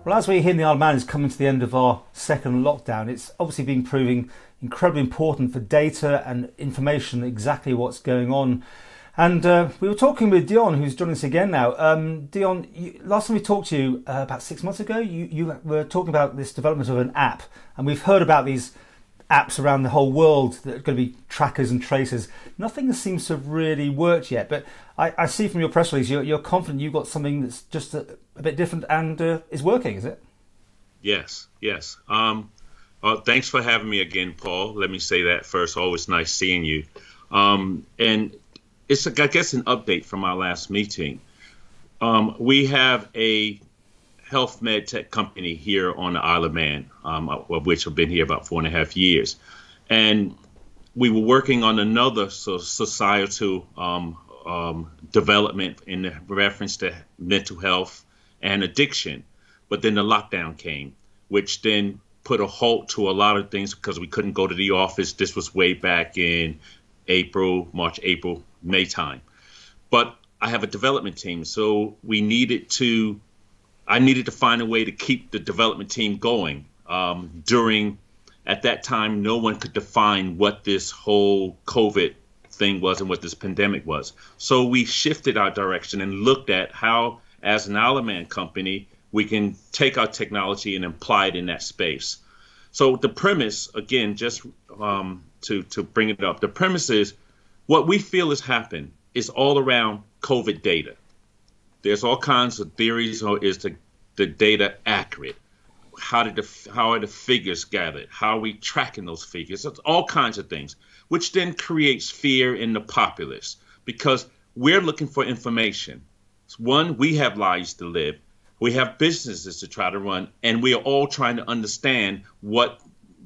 Well, as we hear in the Isle of Man is coming to the end of our second lockdown, it's obviously been proving incredibly important for data and information, exactly what's going on. And we were talking with Dion, who's joining us again now. Dion, last time we talked to you about 6 months ago, you were talking about this development of an app. And we've heard about these apps around the whole world that are going to be trackers and tracers. Nothing seems to have really worked yet. But I see from your press release, you're confident you've got something that's just a bit different and is working, is it? Yes. Thanks for having me again, Paul. Let me say that first. Always nice seeing you. And it's, I guess, an update from our last meeting. We have a health med tech company here on the Isle of Man, of which I've been here about 4.5 years. And we were working on another societal development in reference to mental health and addiction. But then the lockdown came, which then put a halt to a lot of things because we couldn't go to the office. This was way back in March, April, May time. But I have a development team, so I needed to find a way to keep the development team going. At that time, no one could define what this whole COVID thing was and what this pandemic was. So we shifted our direction and looked at how, as an Isle of Man company, we can take our technology and apply it in that space. So the premise, again, just to bring it up, the premise is what we feel has happened is all around COVID data. There's all kinds of theories. Is the data accurate? How are the figures gathered? How are we tracking those figures? It's all kinds of things, which then creates fear in the populace because we're looking for information. One, we have lives to live. We have businesses to try to run, and we are all trying to understand what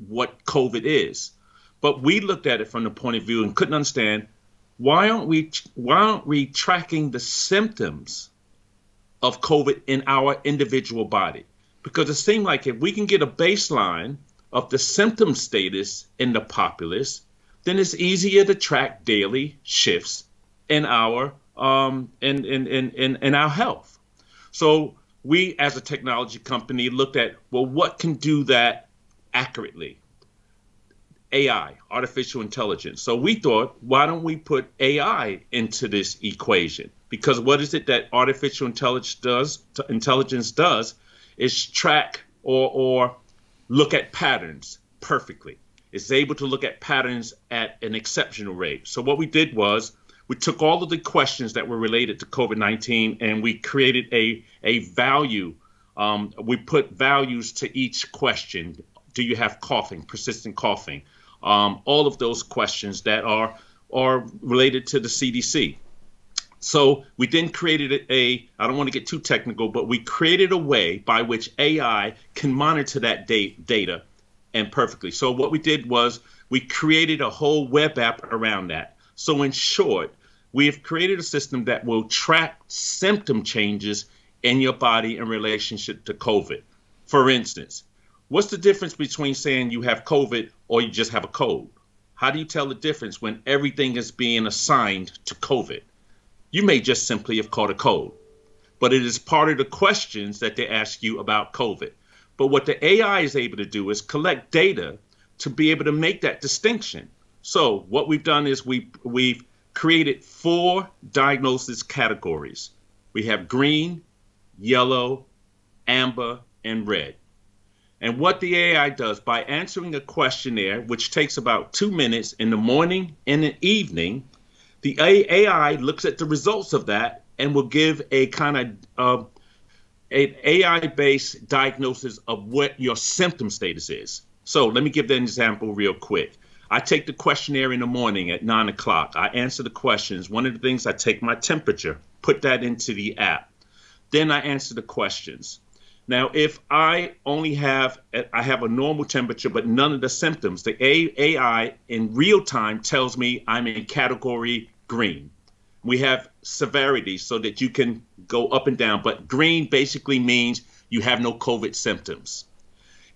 COVID is. But we looked at it from the point of view and couldn't understand why aren't we tracking the symptoms of COVID in our individual body? Because it seemed like if we can get a baseline of the symptom status in the populace, then it's easier to track daily shifts in our in our health. So we, as a technology company, looked at, well, what can do that accurately? AI, artificial intelligence. So we thought, why don't we put AI into this equation? Because what is it that artificial intelligence does is track or look at patterns perfectly. It's able to look at patterns at an exceptional rate. So what we did was we took all of the questions that were related to COVID-19 and we created a value. We put values to each question. Do you have coughing, persistent coughing? All of those questions that are related to the CDC. So we then created I don't want to get too technical, but we created a way by which AI can monitor that data and perfectly. So what we did was we created a whole web app around that. So in short, we have created a system that will track symptom changes in your body in relationship to COVID. For instance, what's the difference between saying you have COVID or you just have a cold? How do you tell the difference when everything is being assigned to COVID? You may just simply have caught a cold, but it is part of the questions that they ask you about COVID. But what the AI is able to do is collect data to be able to make that distinction. So what we've done is we've created 4 diagnosis categories. We have green, yellow, amber, and red. And what the AI does by answering a questionnaire, which takes about 2 minutes in the morning and the evening, the AI looks at the results of that and will give a kind of an AI-based diagnosis of what your symptom status is. So let me give that an example real quick. I take the questionnaire in the morning at 9 o'clock. I answer the questions. One of the things, I take my temperature, put that into the app. Then I answer the questions. Now, if I have a normal temperature, but none of the symptoms, the AI in real time tells me I'm in category green. We have severity so that you can go up and down, but green basically means you have no COVID symptoms.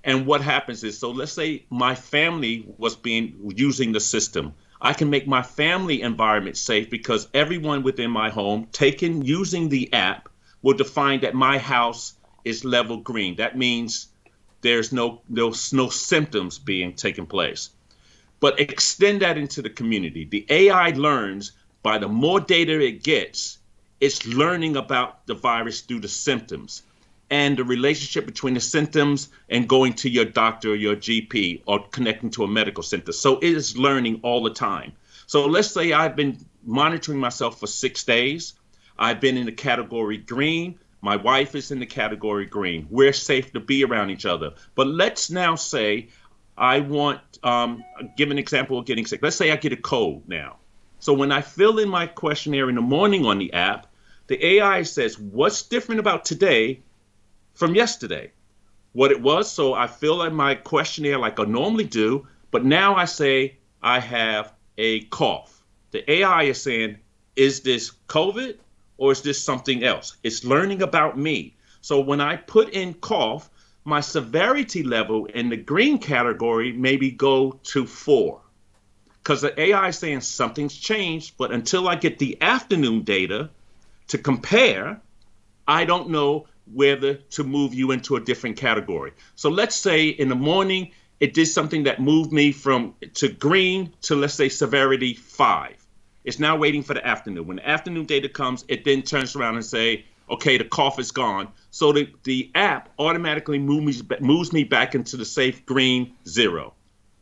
And what happens is, so let's say my family was using the system. I can make my family environment safe because everyone within my home using the app will define that my house is level green. That means there's no symptoms being taken place. But extend that into the community. The AI learns by the more data it gets, it's learning about the virus through the symptoms and the relationship between the symptoms and going to your doctor or your GP or connecting to a medical center. So it is learning all the time. So let's say I've been monitoring myself for 6 days. I've been in the category green. My wife is in the category green. We're safe to be around each other. But let's now say I want, give an example of getting sick. Let's say I get a cold now. So when I fill in my questionnaire in the morning on the app, the AI says, what's different about today from yesterday? What it was, so I fill in my questionnaire like I normally do, but now I say I have a cough. The AI is saying, is this COVID or is this something else? It's learning about me. So when I put in cough, my severity level in the green category maybe go to 4. Because the AI is saying something's changed, but until I get the afternoon data to compare, I don't know whether to move you into a different category. So let's say in the morning, it did something that moved me to green to, let's say, severity 5. It's now waiting for the afternoon. When the afternoon data comes, it then turns around and say, okay, the cough is gone. So the app automatically moves me back into the safe green 0.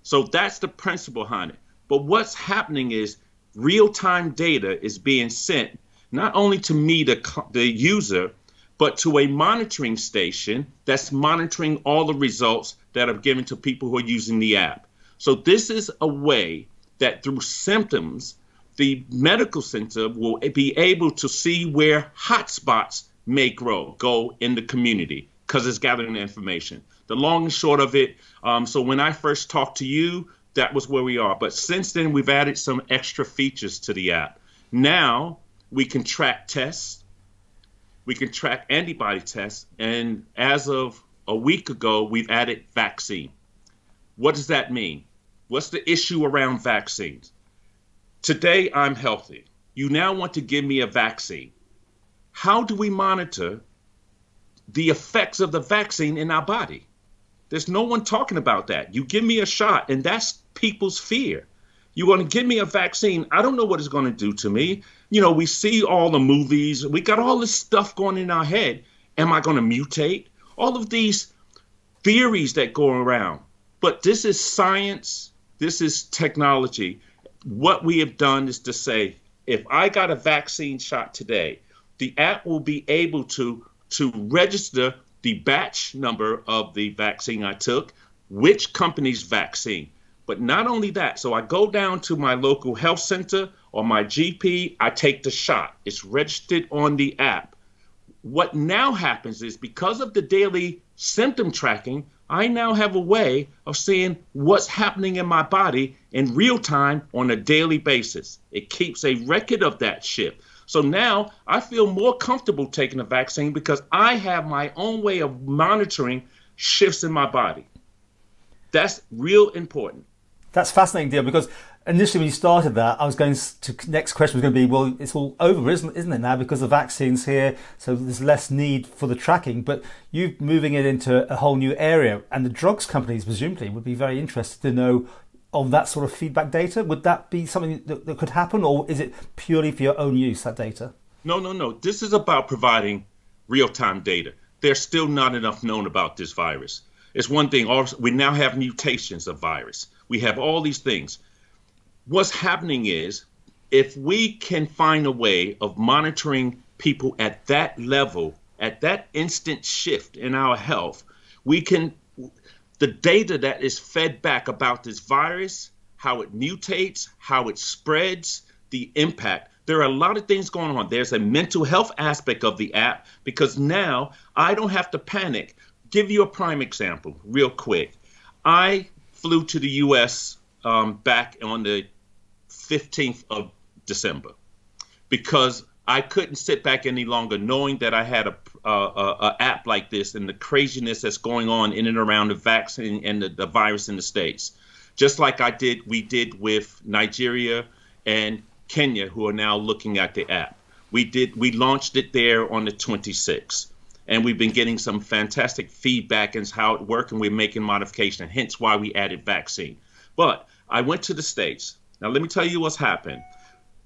So that's the principle behind it. But what's happening is real-time data is being sent not only to me, the user, but to a monitoring station that's monitoring all the results that are given to people who are using the app. So this is a way that through symptoms, the medical center will be able to see where hotspots may go in the community because it's gathering the information. The long and short of it, so when I first talked to you, that was where we are. But since then, we've added some extra features to the app. Now we can track tests. We can track antibody tests. And as of a week ago, we've added vaccine. What does that mean? What's the issue around vaccines? Today, I'm healthy. You now want to give me a vaccine. How do we monitor the effects of the vaccine in our body? There's no one talking about that. You give me a shot, and that's people's fear. You want to give me a vaccine, I don't know what it's going to do to me. You know, we see all the movies. We got all this stuff going in our head. Am I going to mutate? All of these theories that go around. But this is science. This is technology. What we have done is to say, if I got a vaccine shot today, the app will be able to register the batch number of the vaccine I took, which company's vaccine. But not only that, so I go down to my local health center or my GP, I take the shot. It's registered on the app. What now happens is because of the daily symptom tracking, I now have a way of seeing what's happening in my body in real time on a daily basis. It keeps a record of that shift. So now I feel more comfortable taking a vaccine because I have my own way of monitoring shifts in my body. That's real important. That's fascinating, Dion, because initially when you started that, I was going to, next question was going to be, well, it's all over, isn't it now, because the vaccine's here, so there's less need for the tracking, but you moving it into a whole new area, and the drugs companies presumably would be very interested to know of that sort of feedback data. Would that be something that could happen, or is it purely for your own use, that data? No. This is about providing real-time data. There's still not enough known about this virus. It's one thing, we now have mutations of virus. We have all these things. What's happening is, if we can find a way of monitoring people at that level, at that instant shift in our health, we can, the data that is fed back about this virus, how it mutates, how it spreads, the impact. There are a lot of things going on. There's a mental health aspect of the app because now I don't have to panic. Give you a prime example real quick. I flew to the U.S. Back on the 15th of December because I couldn't sit back any longer knowing that I had a app like this and the craziness that's going on in and around the vaccine and the virus in the States. Just like we did with Nigeria and Kenya, who are now looking at the app. We launched it there on the 26th. and we've been getting some fantastic feedback as how it works, and we're making modification, hence why we added vaccine. But I went to the States. Now, let me tell you what's happened.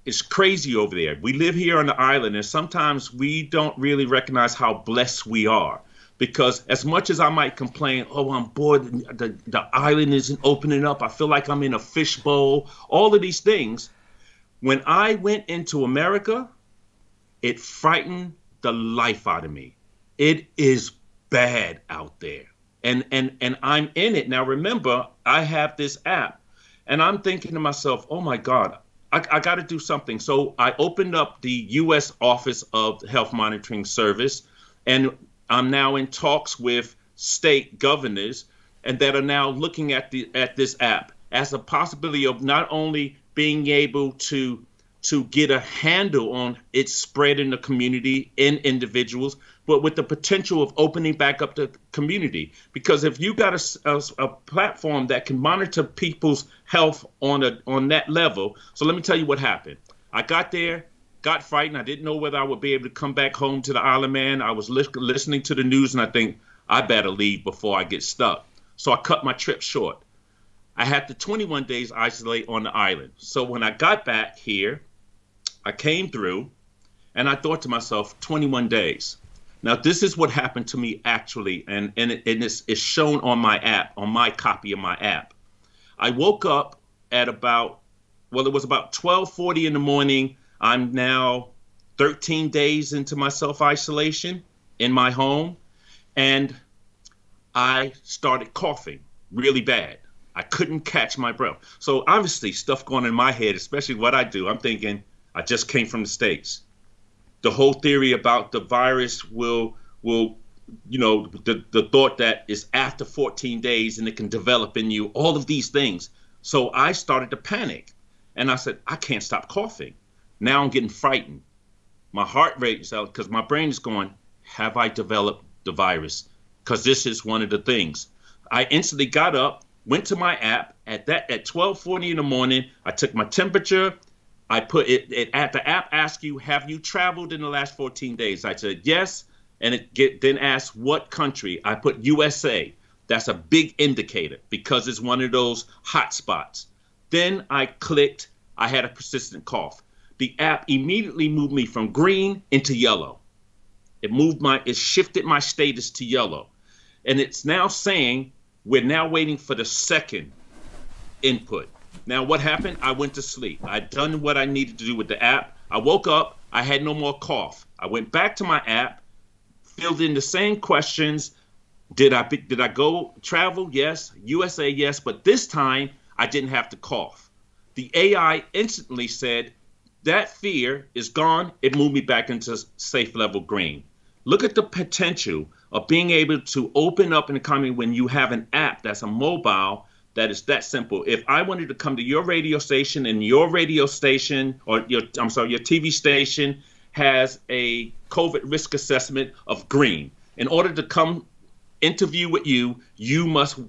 It's crazy over there. We live here on the island, and sometimes we don't really recognize how blessed we are. Because as much as I might complain, oh, I'm bored, the island isn't opening up, I feel like I'm in a fishbowl, all of these things. When I went into America, it frightened the life out of me. It is bad out there. And I'm in it. Now, remember, I have this app, and I'm thinking to myself, oh, my God, I got to do something. So I opened up the U.S. Office of Health Monitoring Service, and I'm now in talks with state governors and that are now looking at this app as a possibility of not only being able to get a handle on its spread in the community, in individuals, but with the potential of opening back up the community. Because if you got a platform that can monitor people's health on that level, so let me tell you what happened. I got there, got frightened. I didn't know whether I would be able to come back home to the island, man. I was listening to the news, and I think I better leave before I get stuck. So I cut my trip short. I had the 21 days isolate on the island. So when I got back here, I came through, and I thought to myself, 21 days. Now, this is what happened to me actually, and it's shown on my app, on my copy of my app. I woke up at it was about 12:40 in the morning. I'm now 13 days into my self-isolation in my home, and I started coughing really bad. I couldn't catch my breath. So obviously stuff going in my head, especially what I do, I'm thinking, I just came from the States. The whole theory about the virus will the thought that is after 14 days and it can develop in you, all of these things. So I started to panic, and I said, I can't stop coughing. Now I'm getting frightened. My heart rate is out because my brain is going, have I developed the virus? Because this is one of the things. I instantly got up, went to my app at 12:40 in the morning. I took my temperature. I put it at the app asks you, have you traveled in the last 14 days? I said yes, and it then asks what country. I put USA. That's a big indicator because it's one of those hot spots. Then I clicked, I had a persistent cough. The app immediately moved me from green into yellow. It shifted my status to yellow. And it's now saying we're now waiting for the second input. Now, what happened? I went to sleep. I'd done what I needed to do with the app. I woke up. I had no more cough. I went back to my app, filled in the same questions. Did I go travel? Yes. USA? Yes. But this time, I didn't have to cough. The AI instantly said, that fear is gone. It moved me back into safe level green. Look at the potential of being able to open up an economy when you have an app that's a mobile that is that simple. If I wanted to come to your radio station and your radio station or your TV station has a COVID risk assessment of green. In order to come interview with you, you must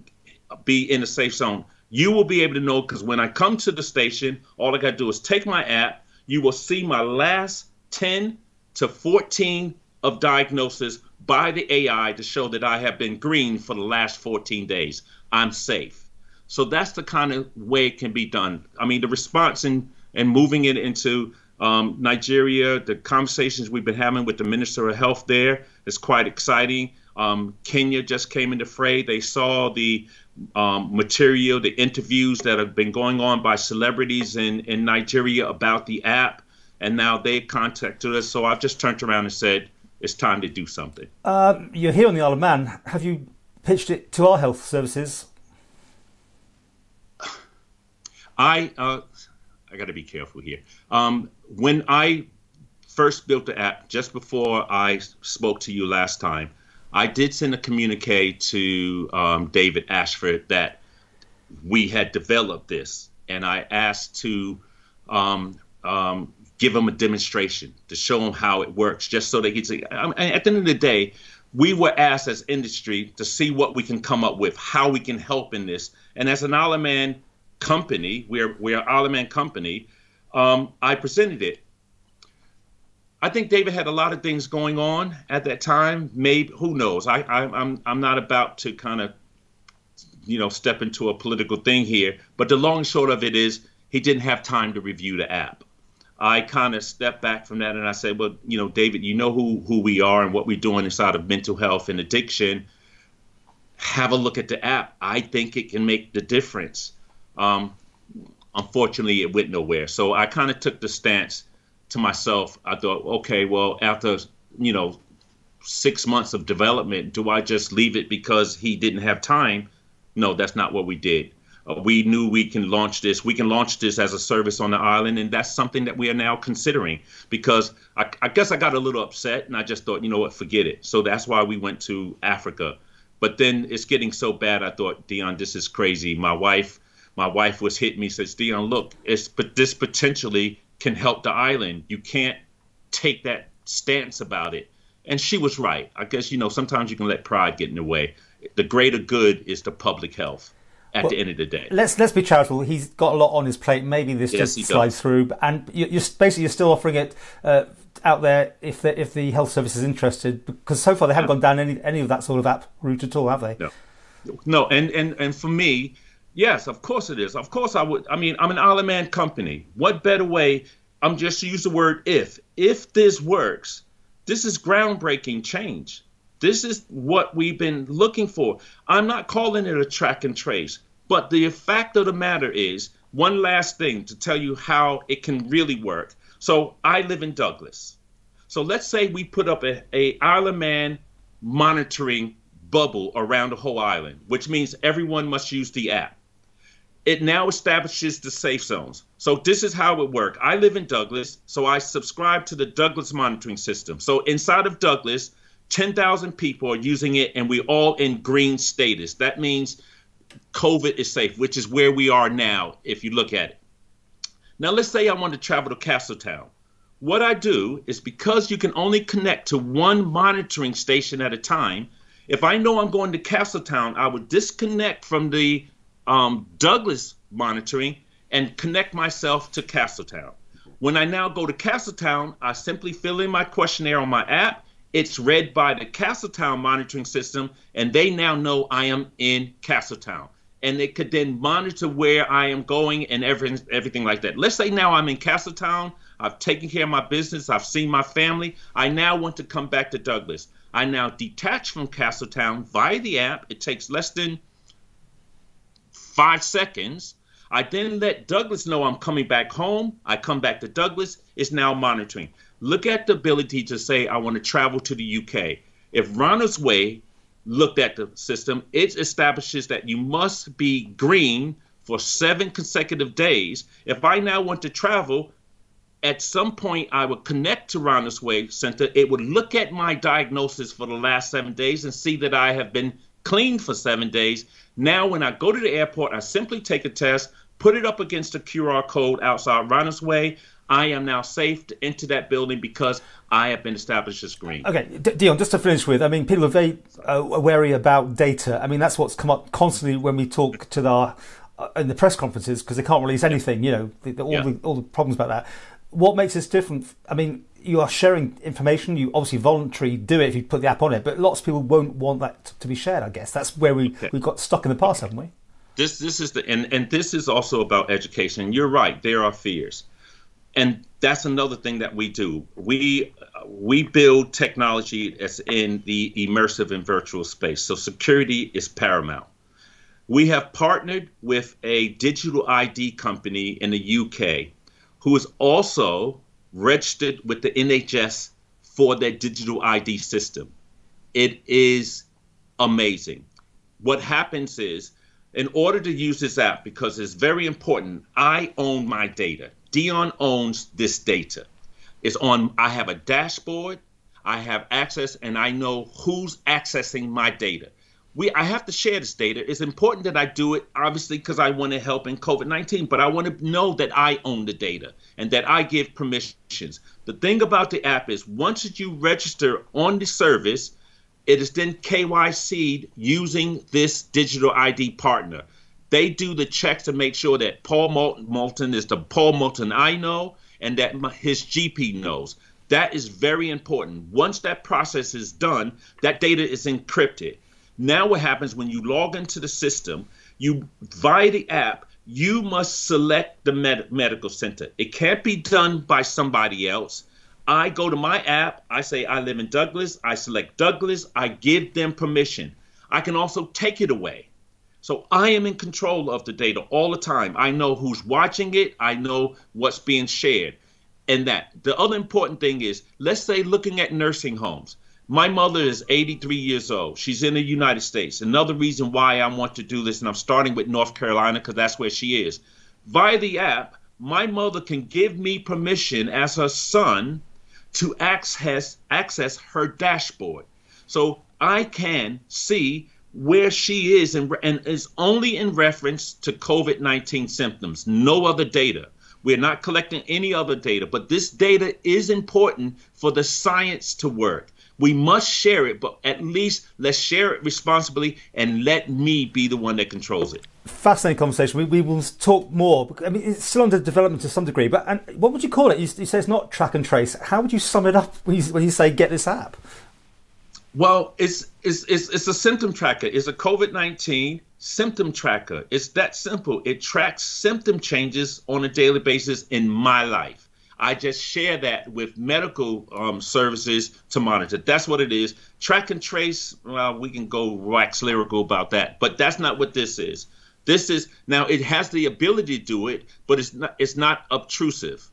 be in a safe zone. You will be able to know because when I come to the station, all I got to do is take my app. You will see my last 10 to 14 of diagnosis by the AI to show that I have been green for the last 14 days. I'm safe. So that's the kind of way it can be done. I mean, the response and moving it into Nigeria, the conversations we've been having with the Minister of Health there is quite exciting. Kenya just came into fray. They saw the material, the interviews that have been going on by celebrities in Nigeria about the app, and now they contacted us. So I've just turned around and said, it's time to do something. You're here on the Isle of Man. Have you pitched it to our health services? I got to be careful here. When I first built the app, just before I spoke to you last time, I did send a communique to David Ashford that we had developed this, and I asked to give him a demonstration to show him how it works, just so that he'd say, at the end of the day, we were asked as industry to see what we can come up with, how we can help in this. And as an Isle of Man company, we're an Isle of Man company, I presented it. I think David had a lot of things going on at that time. Maybe, who knows? I'm not about to kind of, step into a political thing here. But the long and short of it is he didn't have time to review the app. I kind of stepped back from that and I said, well, David, you know who we are and what we're doing inside of mental health and addiction. Have a look at the app. I think it can make the difference. Unfortunately, it went nowhere. So I kind of took the stance to myself. I thought, okay, well, after, 6 months of development, do I just leave it because he didn't have time? No, that's not what we did. We knew we can launch this. We can launch this as a service on the island, and that's something that we are now considering because I guess I got a little upset and I just thought, you know what, forget it. So that's why we went to Africa. But then it's getting so bad, I thought, Dion, this is crazy. My wife was hitting me, says, Dion, look, this potentially can help the island. You can't take that stance about it. And she was right. I guess, sometimes you can let pride get in the way. The greater good is the public health at the end of the day. Let's be charitable. He's got a lot on his plate. Maybe this just slides through. And you're still offering it out there if the health service is interested, because so far they haven't gone down any of that sort of app route at all, have they? No. And for me, yes, of course it is. Of course I would. I mean, I'm an Isle of Man company. What better way? I'm just use the word if. If this works, this is groundbreaking change. This is what we've been looking for. I'm not calling it a track and trace, but the fact of the matter is, one last thing to tell you how it can really work. So I live in Douglas. So let's say we put up a Isle of Man monitoring bubble around the whole island, which means everyone must use the app. It now establishes the safe zones. So this is how it works. I live in Douglas, so I subscribe to the Douglas monitoring system. So inside of Douglas, 10,000 people are using it, and we're all in green status. That means COVID is safe, which is where we are now, if you look at it. Now, let's say I want to travel to Castletown. What I do is, because you can only connect to one monitoring station at a time, if I know I'm going to Castletown, I would disconnect from the Douglas monitoring and connect myself to Castletown. When I now go to Castletown, I simply fill in my questionnaire on my app. It's read by the Castletown monitoring system, and they now know I am in Castletown. And they could then monitor where I am going and everything like that. Let's say now I'm in Castletown. I've taken care of my business. I've seen my family. I now want to come back to Douglas. I now detach from Castletown via the app. It takes less than 5 seconds. I then let Douglas know I'm coming back home. I come back to Douglas. It's now monitoring. Look at the ability to say, I want to travel to the UK. If Ronald's Way looked at the system, it establishes that you must be green for 7 consecutive days. If I now want to travel, at some point I would connect to Ronald's Way Center. It would look at my diagnosis for the last 7 days and see that I have been clean for 7 days. Now, when I go to the airport, I simply take a test, put it up against the QR code outside Ronald's Way. I am now safe to enter that building because I have been established as green. Okay, Dion, just to finish with, I mean, people are very wary about data. I mean, that's what's come up constantly when we talk to in the press conferences, because they can't release anything, all the problems about that. What makes this different? I mean, you are sharing information. You obviously voluntarily do it if you put the app on it, but lots of people won't want that to be shared, I guess. That's where we got stuck in the past, haven't we? This is and this is also about education. You're right. There are fears. And that's another thing that we do. We build technology that's in the immersive and virtual space. So security is paramount. We have partnered with a digital ID company in the UK who is also registered with the NHS for their digital ID system. It is amazing. What happens is, in order to use this app, because it's very important, I own my data. Dion owns this data. I have a dashboard, I have access, and I know who's accessing my data. I have to share this data. It's important that I do it, obviously, because I want to help in COVID-19, but I want to know that I own the data and that I give permissions. The thing about the app is, once you register on the service, it is then KYC'd using this digital ID partner. They do the checks to make sure that Paul Moulton is the Paul Moulton I know and that his GP knows. That is very important. Once that process is done, that data is encrypted. Now what happens when you log into the system, via the app, you must select the medical center. It can't be done by somebody else. I go to my app, I say I live in Douglas, I select Douglas, I give them permission. I can also take it away. So I am in control of the data all the time. I know who's watching it, I know what's being shared. And the other important thing is, let's say looking at nursing homes. My mother is 83 years old. She's in the United States. Another reason why I want to do this, and I'm starting with North Carolina because that's where she is. Via the app, my mother can give me permission as her son to access her dashboard. So I can see where she is, and is only in reference to COVID-19 symptoms, no other data. We're not collecting any other data, but this data is important for the science to work. We must share it, but at least let's share it responsibly and let me be the one that controls it. Fascinating conversation. We will talk more. I mean, it's still under development to some degree, but what would you call it? You say it's not track and trace. How would you sum it up when you say get this app? Well, it's a symptom tracker. It's a COVID-19 symptom tracker. It's that simple. It tracks symptom changes on a daily basis in my life. I just share that with medical services to monitor. That's what it is. Track and trace, well, we can go wax lyrical about that, but that's not what this is. This is, now it has the ability to do it, but it's not obtrusive.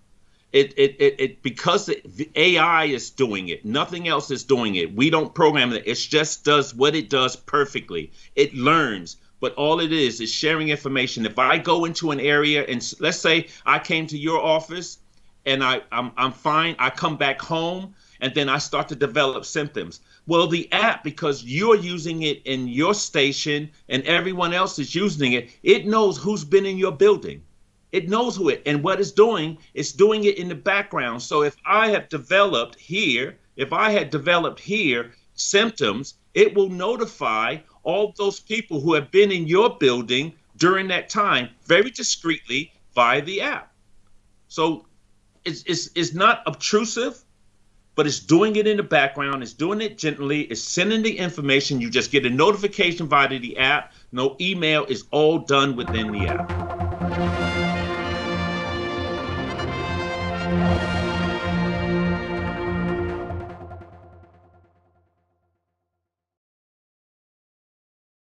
Because the AI is doing it, nothing else is doing it. We don't program it. It just does what it does perfectly. It learns, but all it is sharing information. If I go into an area and let's say I came to your office and I'm fine, I come back home and then I start to develop symptoms. Well, the app, because you're using it in your station and everyone else is using it, it knows who's been in your building. It knows who it, and what it's doing it in the background. So if I had developed here symptoms, it will notify all those people who have been in your building during that time very discreetly via the app. So it's not obtrusive, but it's doing it in the background. It's doing it gently. It's sending the information. You just get a notification via the app. No email. Is all done within the app.